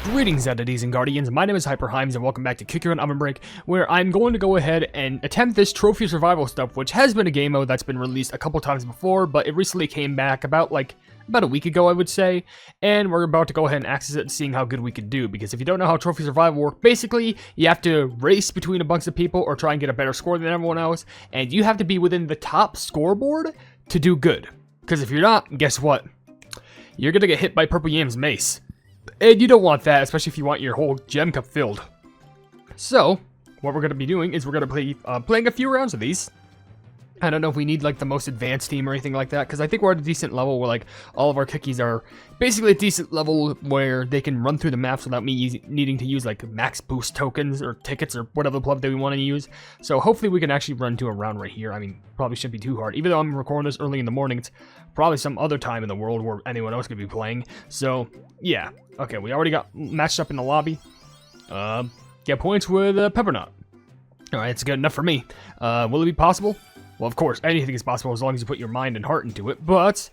Greetings, entities and guardians. My name is HyperHimes, and welcome back to Kick Your OvenBreak, where I'm going to go ahead and attempt this trophy survival stuff, which has been a game mode that's been released a couple times before, but it recently came back about a week ago, I would say, and we're about to go ahead and access it and seeing how good we can do, because if you don't know how trophy survival works, basically, you have to race between a bunch of people or try and get a better score than everyone else, and you have to be within the top scoreboard to do good, because if you're not, guess what? You're gonna get hit by Purple Yam's mace. And you don't want that, especially if you want your whole gem cup filled. So, what we're going to be doing is we're going to be playing a few rounds of these. I don't know if we need like the most advanced team or anything like that, because I think we're at a decent level where like all of our cookies are basically a decent level where they can run through the maps without me needing to use like max boost tokens or tickets or whatever plug that we want to use. So hopefully we can actually run to a round right here. I mean, probably shouldn't be too hard. Even though I'm recording this early in the morning, it's probably some other time in the world where anyone else could be playing. So yeah, okay, we already got matched up in the lobby. Get points with Peppernut. All right, it's good enough for me. Will it be possible? Well, of course, anything is possible as long as you put your mind and heart into it, but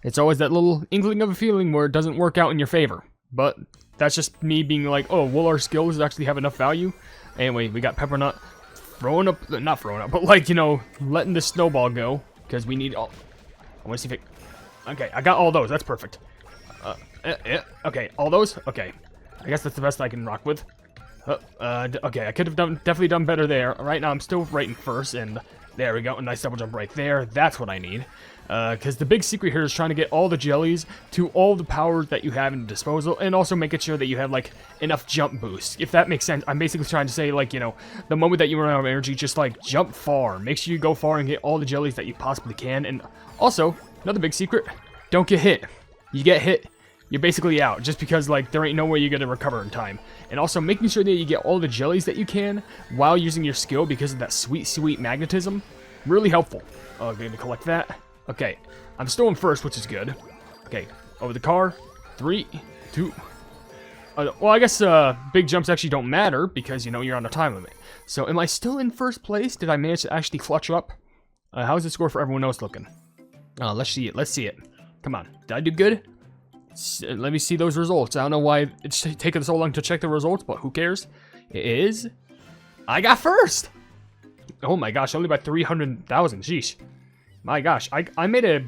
it's always that little inkling of a feeling where it doesn't work out in your favor. But that's just me being like, oh, will our skills actually have enough value? Anyway, we got Peppernut not throwing up, but like, you know, letting the snowball go, because we need all... I want to see if it... Okay, I got all those, that's perfect. Okay, all those? Okay, I guess that's the best I can rock with. Okay, I could have definitely done better there. Right now, I'm still right in first, and... There we go, a nice double jump right there. That's what I need. Because the big secret here is trying to get all the jellies to all the powers that you have in disposal, and also making sure that you have, like, enough jump boost. If that makes sense, I'm basically trying to say, like, you know, the moment that you run out of energy, just, like, jump far. Make sure you go far and get all the jellies that you possibly can. And also, another big secret, don't get hit. You get hit, you're basically out, just because, like, there ain't no way you're gonna recover in time. And also making sure that you get all the jellies that you can while using your skill because of that sweet, sweet magnetism. Really helpful. Okay, to collect that. Okay, I'm still in first, which is good. Okay, over the car. 3, 2... well, I guess big jumps actually don't matter because, you know, you're on a time limit. So, am I still in first place? Did I manage to actually clutch up? How's the score for everyone else looking? Let's see it. Let's see it. Come on. Did I do good? Let me see those results. I don't know why it's taking so long to check the results, but who cares? It is... I got first! Oh my gosh, only by 300,000. Sheesh. My gosh, I made it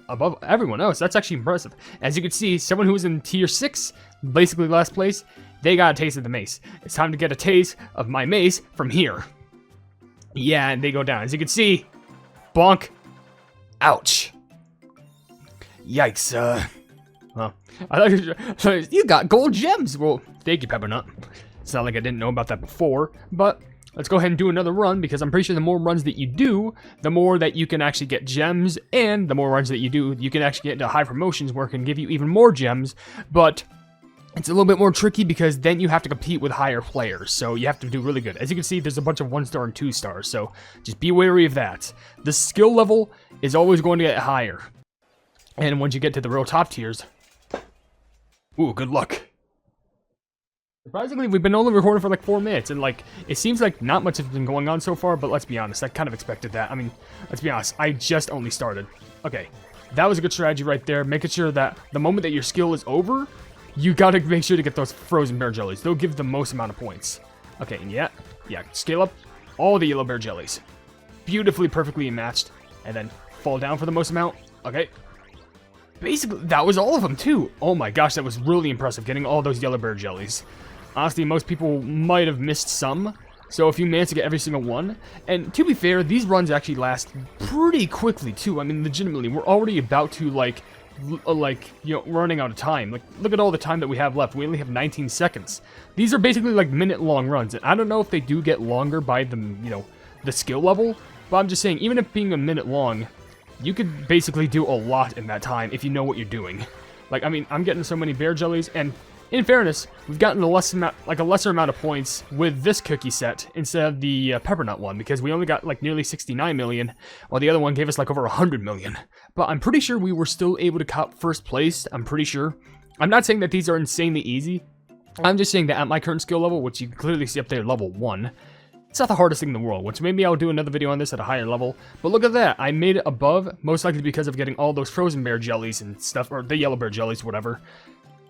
above everyone else. That's actually impressive. As you can see, someone who was in tier 6, basically last place, they got a taste of the mace. It's time to get a taste of my mace from here. Yeah, and they go down. As you can see, bonk. Ouch. Yikes, Well, I thought you got gold gems. Well, thank you, Peppernut. It's not like I didn't know about that before, but let's go ahead and do another run, because I'm pretty sure the more runs that you do, the more that you can actually get gems, and the more runs that you do, you can actually get into high promotions where it can give you even more gems, but it's a little bit more tricky because then you have to compete with higher players, so you have to do really good. As you can see, there's a bunch of 1-star and 2-stars, so just be wary of that. The skill level is always going to get higher, and once you get to the real top tiers, ooh, good luck. Surprisingly, we've been only recording for like 4 minutes, and like, it seems like not much has been going on so far, but let's be honest, I kind of expected that. I mean, let's be honest, I just only started. Okay, that was a good strategy right there, making sure that the moment that your skill is over, you gotta make sure to get those frozen bear jellies. They'll give the most amount of points. Okay, and yeah, scale up all the yellow bear jellies. Beautifully, perfectly matched, and then fall down for the most amount. Okay. Basically, that was all of them, too. Oh my gosh, that was really impressive, getting all those yellow bear jellies. Honestly, most people might have missed some, so if you manage to get every single one, and to be fair, these runs actually last pretty quickly, too. I mean, legitimately, we're already about to, like, you know, running out of time. Like, look at all the time that we have left. We only have 19 seconds. These are basically, like, minute-long runs, and I don't know if they do get longer by the, you know, the skill level, but I'm just saying, even if being a minute long, you could basically do a lot in that time if you know what you're doing. Like, I mean, I'm getting so many bear jellies, and in fairness, we've gotten a lesser amount of points with this cookie set instead of the Peppernut one, because we only got like nearly 69 million, while the other one gave us like over 100 million. But I'm pretty sure we were still able to cop first place, I'm pretty sure. I'm not saying that these are insanely easy. I'm just saying that at my current skill level, which you can clearly see up there, level 1, it's not the hardest thing in the world, which maybe I'll do another video on this at a higher level. But look at that, I made it above, most likely because of getting all those frozen bear jellies and stuff, or the yellow bear jellies, whatever.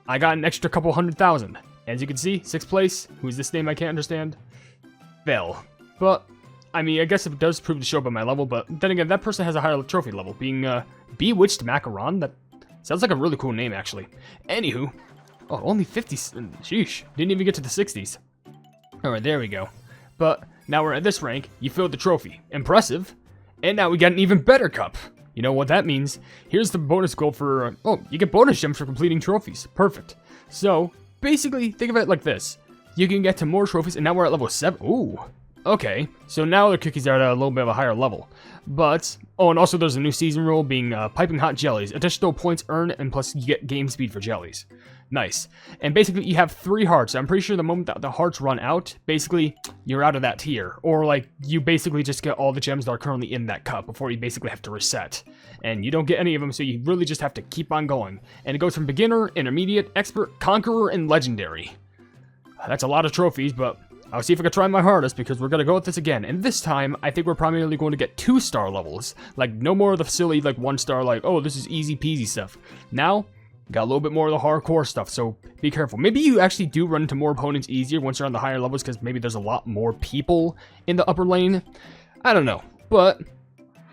I got an extra couple 100,000. As you can see, 6th place. Who's this name I can't understand? Fell. But, I mean, I guess it does prove to show by my level, but then again, that person has a higher trophy level, being Bewitched Macaron. That sounds like a really cool name, actually. Anywho, oh, only 50, sheesh, didn't even get to the 60s. Alright, there we go. But, now we're at this rank, you filled the trophy. Impressive. And now we got an even better cup. You know what that means? Here's the bonus goal for, oh, you get bonus gems for completing trophies. Perfect. So, basically, think of it like this. You can get to more trophies, and now we're at level 7. Ooh. Okay, so now the cookies are at a little bit of a higher level. But, oh, and also there's a new season rule being piping hot jellies. Additional points earned, and plus you get game speed for jellies. Nice. And basically you have 3 hearts. I'm pretty sure the moment that the hearts run out, basically you're out of that tier. Or like, you basically just get all the gems that are currently in that cup before you basically have to reset. And you don't get any of them, so you really just have to keep on going. And it goes from beginner, intermediate, expert, conqueror, and legendary. That's a lot of trophies, but I'll see if I can try my hardest, because we're going to go with this again. And this time, I think we're primarily going to get 2-star levels. Like, no more of the silly, like, 1-star, like, oh, this is easy peasy stuff. Now, got a little bit more of the hardcore stuff, so be careful. Maybe you actually do run into more opponents easier once you're on the higher levels, because maybe there's a lot more people in the upper lane. I don't know, but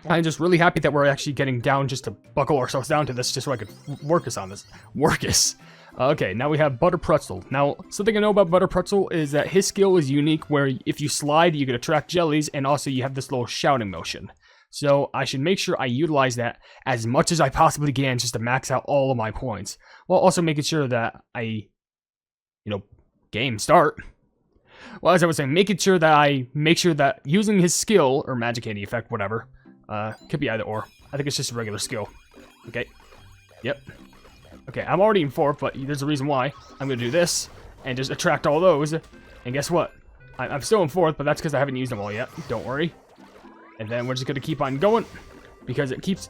I'm just really happy that we're actually getting down just to buckle ourselves down to this, just so I could work us on this. Work us. Okay, now we have Butter Pretzel. Now, something I know about Butter Pretzel is that his skill is unique, where if you slide, you can attract jellies, and also you have this little shouting motion. So, I should make sure I utilize that as much as I possibly can just to max out all of my points. While also making sure that game start. Well, as I was saying, making sure that using his skill, or magic candy effect, whatever, could be either or. I think it's just a regular skill. Okay. Yep. Okay, I'm already in 4th, but there's a reason why. I'm going to do this, and just attract all those. And guess what? I'm still in 4th, but that's because I haven't used them all yet. Don't worry. And then we're just going to keep on going, because it keeps...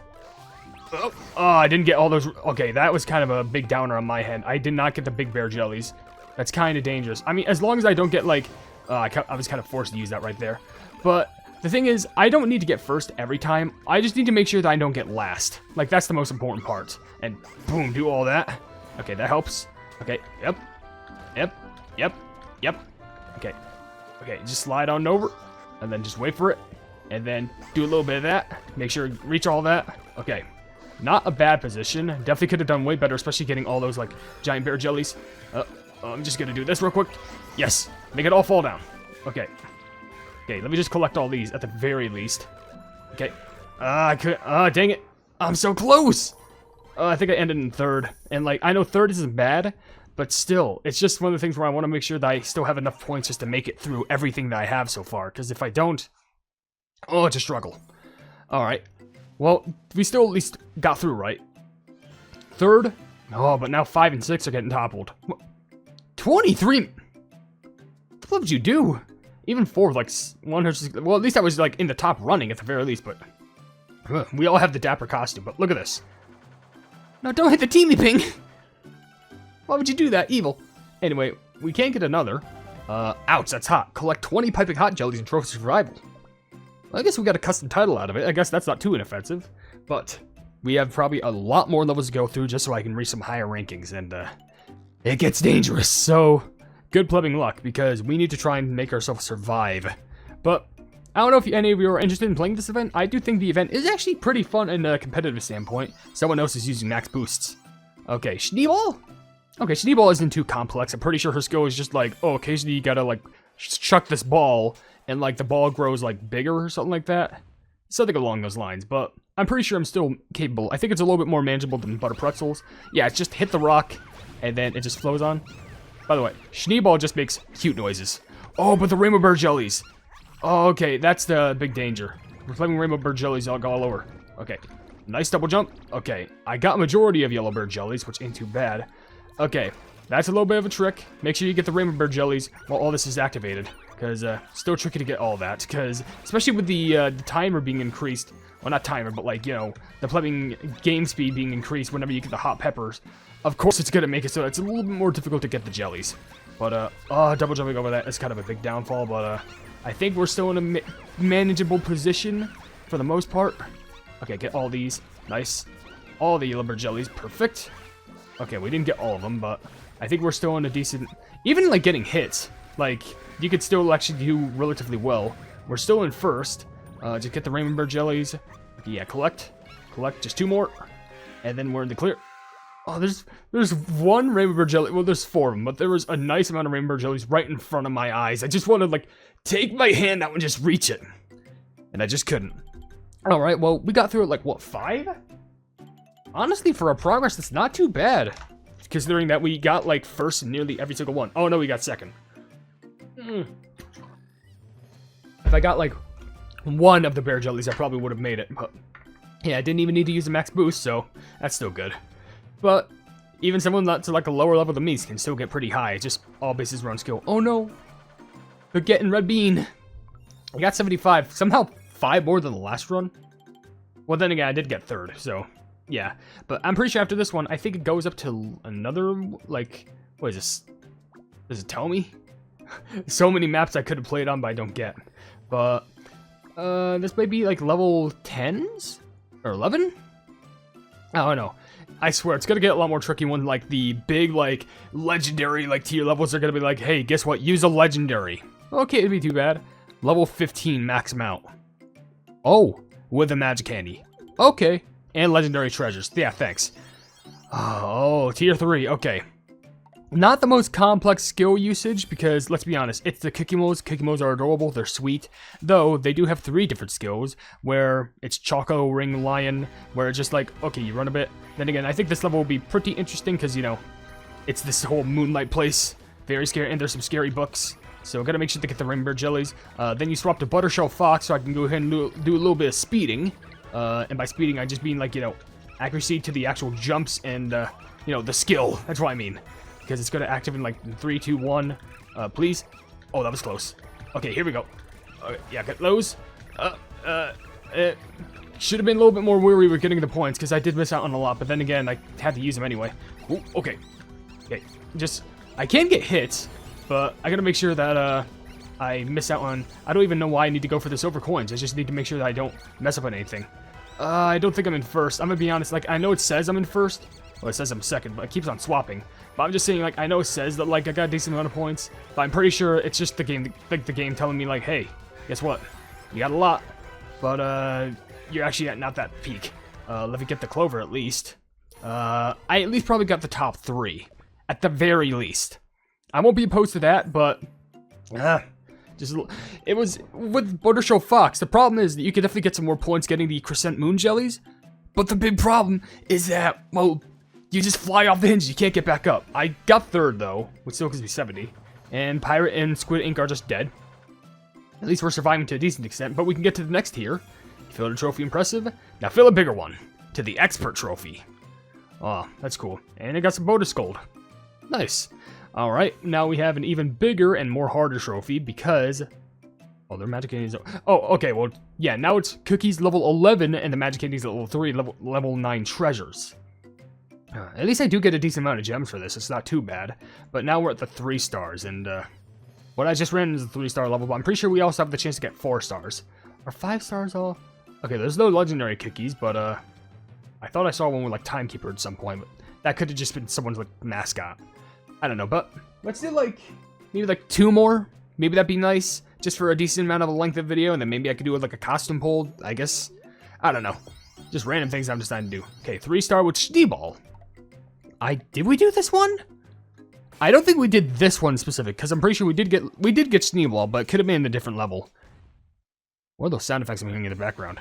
Oh, I didn't get all those... Okay, that was kind of a big downer on my head. I did not get the Big Bear jellies. That's kind of dangerous. I mean, as long as I don't get, like... I was kind of forced to use that right there. But the thing is, I don't need to get first every time. I just need to make sure that I don't get last. Like, that's the most important part. And boom, do all that. Okay, that helps. Okay, yep. Okay, just slide on over. And then just wait for it. And then do a little bit of that. Make sure you reach all that. Okay, not a bad position. Definitely could have done way better, especially getting all those, like, giant bear jellies. I'm just gonna do this real quick. Yes, make it all fall down. Okay. Okay, let me just collect all these at the very least. Okay. Dang it. I'm so close. I think I ended in 3rd. And, like, I know 3rd isn't bad, but still, it's just one of the things where I want to make sure that I still have enough points just to make it through everything that I have so far. Because if I don't, oh, it's a struggle. Alright. Well, we still at least got through, right? 3rd? Oh, but now 5 and 6 are getting toppled. 23? What would you do? Even 4, like, 100... Well, at least I was, like, in the top running at the very least, but... we all have the dapper costume, but look at this. No, don't hit the teamy ping! Why would you do that? Evil. Anyway, we can't get another. Ouch, that's hot. Collect 20 piping hot jellies and trophy survival. Well, I guess we got a custom title out of it. I guess that's not too inoffensive. But we have probably a lot more levels to go through just so I can reach some higher rankings, and it gets dangerous. So, good plumbing luck, because we need to try and make ourselves survive. But I don't know if any of you are interested in playing this event. I do think the event is actually pretty fun in a competitive standpoint. Someone else is using max boosts. Okay, Schneeball? Okay, Schneeball isn't too complex. I'm pretty sure her skill is just like, oh, occasionally you gotta, like, chuck this ball, and, like, the ball grows, like, bigger or something like that. Something along those lines, but I'm pretty sure I'm still capable. I think it's a little bit more manageable than Butter Pretzels. Yeah, it's just hit the rock, and then it just flows on. By the way, Schneeball just makes cute noises. Oh, but the Rainbow Bird Jellies. Oh, okay, that's the big danger. We're playing Rainbow Bird Jellies all over. Okay, nice double jump. Okay, I got majority of Yellow Bird Jellies, which ain't too bad. Okay, that's a little bit of a trick. Make sure you get the Rainbow Bird Jellies while all this is activated. Because, still tricky to get all that. Because, especially with the timer being increased. Well, not timer, but, like, you know, the plumbing game speed being increased whenever you get the hot peppers. Of course, it's going to make it so it's a little bit more difficult to get the jellies. But, double jumping over that is kind of a big downfall. But, I think we're still in a manageable position for the most part. Okay, get all these. Nice. All the Yellow Bird Jellies. Perfect. Okay, we didn't get all of them, but I think we're still in a decent... Even, like, getting hits, like, you could still actually do relatively well. We're still in first. Just get the Rainbow Jellies. Yeah, collect, just 2 more. And then we're in the clear. Oh, there's 1 Rainbow Jelly. Well, there's 4 of them, but there was a nice amount of Rainbow Jellies right in front of my eyes. I just wanted to, like, take my hand out and just reach it. And I just couldn't. Alright, well, we got through it, like, what, 5? Honestly, for our progress, that's not too bad. Considering that we got, like, first in nearly every single one. Oh, no, we got second. If I got, like, 1 of the bear jellies, I probably would have made it. But, yeah, I didn't even need to use a max boost, so that's still good. But, even someone that's, like, a lower level than me can still get pretty high. It's just all bases run skill. Oh, no. They're getting red bean. I got 75. Somehow 5 more than the last run. Well, then again, I did get 3rd, so... Yeah, but I'm pretty sure after this one, I think it goes up to another, like, what is this? Does it tell me? So many maps I could have played on, but I don't get. But, this may be, like, level 10s? Or 11? I don't know. I swear, it's gonna get a lot more tricky when, like, the big, like, legendary, like, tier levels are gonna be like, hey, guess what? Use a legendary. Okay, it'd be too bad. Level 15 max amount. Oh, with a magic candy. Okay. And legendary treasures. Yeah, thanks. Oh, tier 3. Okay. Not the most complex skill usage because, let's be honest, it's the Kikimos. Kikimos are adorable. They're sweet. Though, they do have 3 different skills where it's Choco Ring Lion, where it's just like, okay, you run a bit. Then again, I think this level will be pretty interesting because, you know, it's this whole moonlight place. Very scary. And there's some scary books. So, gotta make sure to get the Rainbow Jellies. Then you swap to Buttershell Fox so I can go ahead and do a little bit of speeding. And by speeding, I just mean, like, you know, accuracy to the actual jumps and, you know, the skill. That's what I mean. Because it's going to activate in, like, 3, 2, 1. Please. Oh, that was close. Okay, here we go. Yeah, get those. Should have been a little bit more weary with getting the points, because I did miss out on a lot. But then again, I had to use them anyway. Ooh, okay. Okay, just... I can get hits, but I got to make sure that, I miss out on... I don't even know why I need to go for the silver coins. I just need to make sure that I don't mess up on anything. I don't think I'm in first. I'm gonna be honest, like, I know it says I'm in first. Well, it says I'm second, but it keeps on swapping. But I'm just saying, like, I know it says that, like, I got a decent amount of points. But I'm pretty sure it's just the game, like, the game telling me, like, hey, guess what? You got a lot. But, you're actually at not that peak. Let me get the clover, at least. I at least probably got the top 3. At the very least. I won't be opposed to that, but... it was with Buttershell Fox. The problem is that you could definitely get some more points getting the Crescent Moon Jellies. But the big problem is that, well, you just fly off the hinge. You can't get back up. I got 3rd, though, which still gives me 70. And Pirate and Squid Ink are just dead. At least we're surviving to a decent extent, but we can get to the next tier. Fill the trophy impressive. Now fill a bigger one. To the Expert Trophy. Oh, that's cool. And it got some bonus gold. Nice. Alright, now we have an even bigger and more harder trophy because... Oh, their magic candies... Oh, okay, well, yeah, now it's Cookies level 11 and the magic candies level 3, level 9 treasures. At least I do get a decent amount of gems for this, it's not too bad. But now we're at the 3 stars, and what I just ran is the 3-star level, but I'm pretty sure we also have the chance to get 4 stars. Are 5 stars all? Okay, there's no legendary cookies, but I thought I saw one with, like, Timekeeper at some point, but that could have just been someone's, like, mascot. I don't know, but let's do, like, maybe, like, 2 more. Maybe that'd be nice, just for a decent amount of a length of video, and then maybe I could do, like, a costume pull, I guess. I don't know. Just random things I'm deciding to do. Okay, 3-star with Schneeball. Did we do this one? I don't think we did this one specific, because I'm pretty sure we did get Schneeball, but it could have been a different level. What are those sound effects I'm hearing in the background?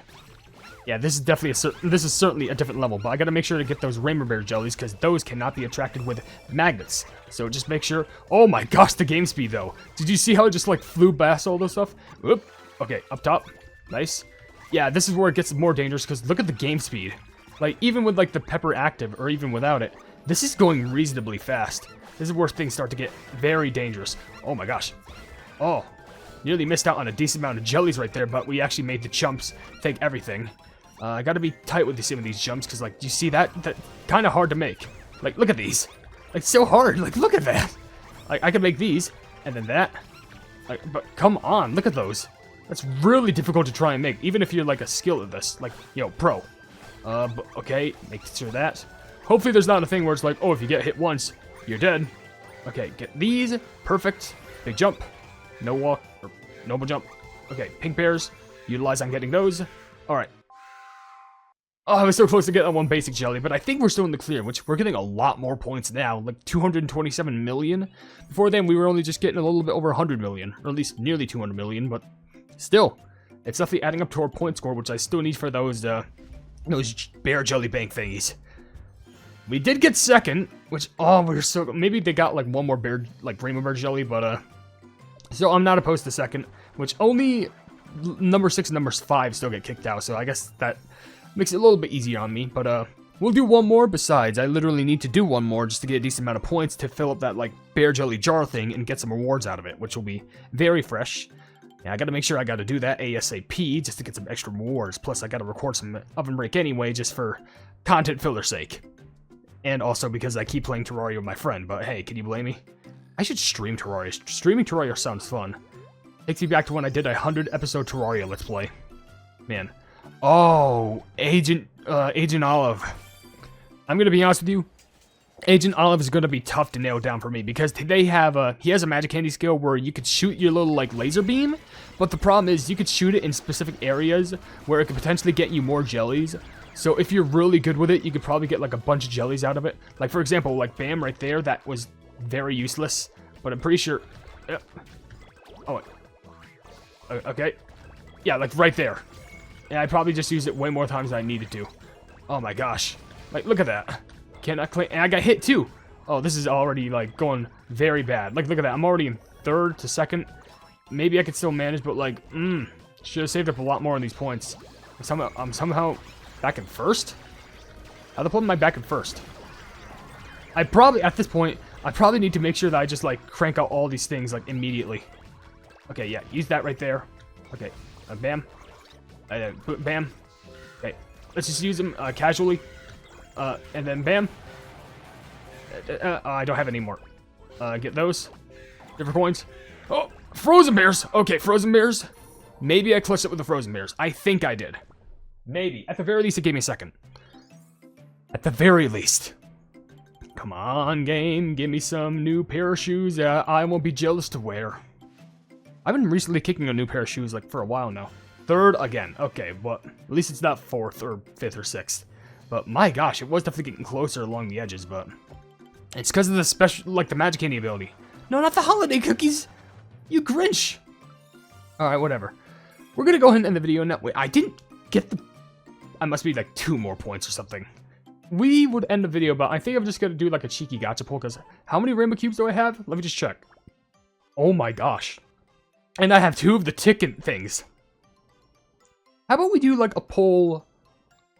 Yeah, this is definitely this is certainly a different level, but I gotta make sure to get those Rainbow Bear jellies, because those cannot be attracted with magnets. So just make sure... Oh my gosh, the game speed, though. Did you see how it just, like, flew past all those stuff? Whoop. Okay, up top. Nice. Yeah, this is where it gets more dangerous, because look at the game speed. Like, even with, like, the pepper active, or even without it, this is going reasonably fast. This is where things start to get very dangerous. Oh my gosh. Oh. Nearly missed out on a decent amount of jellies right there, but we actually made the jumps take everything. I gotta be tight with some of these jumps, because, like, do you see that? That kind of hard to make. Like, look at these. Like, so hard. Like, look at that. Like, I can make these, and then that. Like, but come on, look at those. That's really difficult to try and make, even if you're, like, a skill at this. Like, you know, pro. But, okay, make sure that. Hopefully there's not a thing where it's like, oh, if you get hit once, you're dead. Okay, get these. Perfect. Big jump. No walk. Or normal jump. Okay, pink bears. Utilize on getting those. Alright. Oh, I was so close to getting one basic jelly, but I think we're still in the clear, which we're getting a lot more points now, like 227 million. Before then, we were only just getting a little bit over 100 million, or at least nearly 200 million, but still, it's definitely adding up to our point score, which I still need for those bear jelly bank thingies. We did get second, which, oh, we're so, maybe they got like one more bear, like rainbow bear jelly, but, so I'm not opposed to second, which only number 6 and number 5 still get kicked out, so I guess that makes it a little bit easier on me, but we'll do one more. Besides, I literally need to do one more just to get a decent amount of points to fill up that like bear jelly jar thing and get some rewards out of it, which will be very fresh. Yeah, I gotta make sure I gotta do that ASAP just to get some extra rewards. Plus, I gotta record some OvenBreak anyway, just for content filler's sake. And also because I keep playing Terraria with my friend, but hey, can you blame me? I should stream Terraria. Streaming Terraria sounds fun. Takes me back to when I did a 100-episode Terraria Let's Play. Man. Oh, Agent Olive. I'm gonna be honest with you. Agent Olive is gonna be tough to nail down for me because they have he has a magic candy skill where you could shoot your little like laser beam, but the problem is you could shoot it in specific areas where it could potentially get you more jellies. So if you're really good with it, you could probably get like a bunch of jellies out of it. Like for example, like bam right there, that was very useless, but I'm pretty sure. Oh, okay, yeah, like right there. And I probably just used it way more times than I needed to. Oh my gosh. Like, look at that. Cannot claim. And I got hit too. Oh, this is already, like, going very bad. Like, look at that. I'm already in 3rd to 2nd. Maybe I could still manage, but, like, should have saved up a lot more on these points. I'm somehow back in 1st? How the fuck am I back in 1st? I probably, at this point, I probably need to make sure that I just, like, crank out all these things, like, immediately. Okay, yeah. Use that right there. Okay. Bam. Bam. Okay, let's just use them casually. And then bam. I don't have any more. Get those. Different coins. Oh, frozen bears. Okay, frozen bears. Maybe I clutched it with the frozen bears. I think I did. Maybe. At the very least, it gave me a second. At the very least. Come on, game. Give me some new pair of shoes I won't be jealous to wear. I've been recently kicking a new pair of shoes like for a while now. 3rd again. Okay, but at least it's not 4th or 5th or 6th. But my gosh, it was definitely getting closer along the edges, but it's because of the special, like the magic candy ability. No, not the holiday cookies. You Grinch. All right, whatever. We're gonna go ahead and end the video now. Wait, I didn't get the. I must be like 2 more points or something. We would end the video, but I think I'm just gonna do like a cheeky gacha pull because how many rainbow cubes do I have? Let me just check. Oh my gosh. And I have 2 of the ticket things. How about we do like a poll,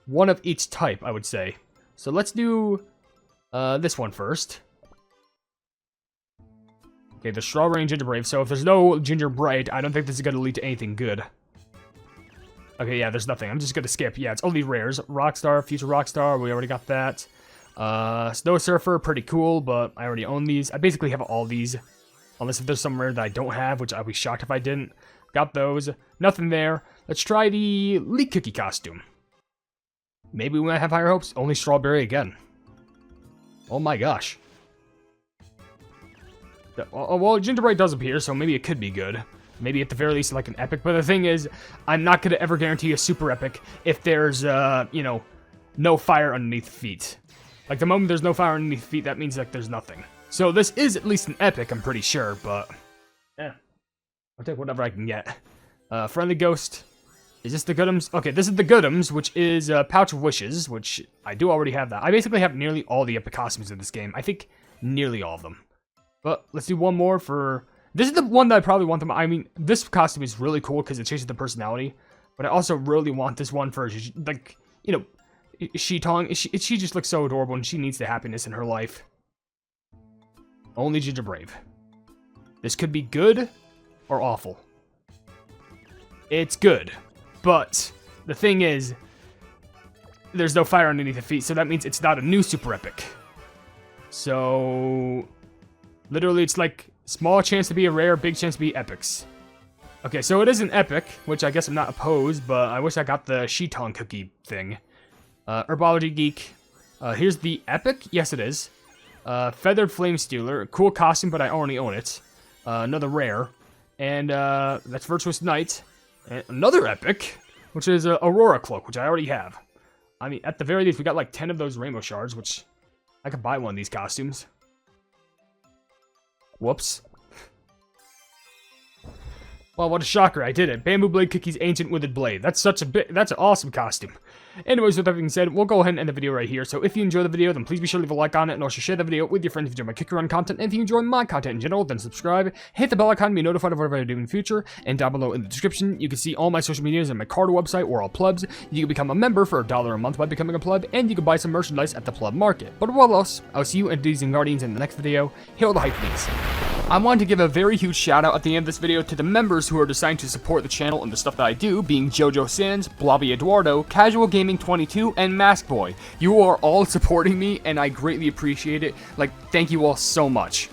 1 of each type, I would say. So let's do this one first. Okay, the strawberry and ginger brave. So if there's no ginger bright, I don't think this is gonna lead to anything good. Okay, yeah, there's nothing. I'm just gonna skip. Yeah, it's only rares. Rockstar, future Rockstar, we already got that. Snow Surfer, pretty cool, but I already own these. I basically have all these. Unless if there's some rare that I don't have, which I'd be shocked if I didn't. Got those. Nothing there. Let's try the Leek Cookie costume. Maybe we might have higher hopes. Only strawberry again. Oh my gosh. Well, Gingerbread does appear, so maybe it could be good. Maybe at the very least like an epic. But the thing is, I'm not going to ever guarantee a super epic if there's, you know, no fire underneath feet. Like the moment there's no fire underneath feet, that means like there's nothing. So this is at least an epic, I'm pretty sure, but yeah. I'll take whatever I can get. Friendly Ghost. Is this the Goodums? Okay, this is the Goodums, which is Pouch of Wishes, which I do already have that. I basically have nearly all the epic costumes in this game. I think nearly all of them. But let's do one more for... This is the one that I probably want them... I mean, this costume is really cool because it changes the personality. But I also really want this one for, like, you know, She-Tong. She just looks so adorable and she needs the happiness in her life. Only Ginger Brave. This could be good or awful. It's good. But the thing is, there's no fire underneath the feet, so that means it's not a new super epic. So, literally it's like small chance to be a rare, big chance to be epics. Okay, so it is an epic, which I guess I'm not opposed, but I wish I got the She-Tong cookie thing. Herbology Geek. Here's the epic. Yes, it is. Feathered Flame Stealer. Cool costume, but I already own it. Another rare. And that's Virtuous Knight. And another epic, which is Aurora Cloak, which I already have. I mean, at the very least, we got like 10 of those rainbow shards, which I could buy one of these costumes. Whoops. Well, what a shocker, I did it. Bamboo Blade Cookie's Ancient Withered Blade. That's that's an awesome costume. Anyways, with that being said, we'll go ahead and end the video right here. So if you enjoy the video, then please be sure to leave a like on it, and also share the video with your friends if you enjoy my Kick Your Run content. And if you enjoy my content in general, then subscribe, hit the bell icon to be notified of whatever I do in the future. And down below in the description, you can see all my social medias and my card website where all plebs. You can become a member for $1 a month by becoming a pleb, and you can buy some merchandise at the pleb market. But what else? I'll see you in D's and Guardians in the next video. Hail the Hypenese. I wanted to give a very huge shout out at the end of this video to the members who are deciding to support the channel and the stuff that I do, being Jojo Sands, Blobby Eduardo, Casual Gaming 22, and Mask Boy. You are all supporting me, and I greatly appreciate it. Like, thank you all so much.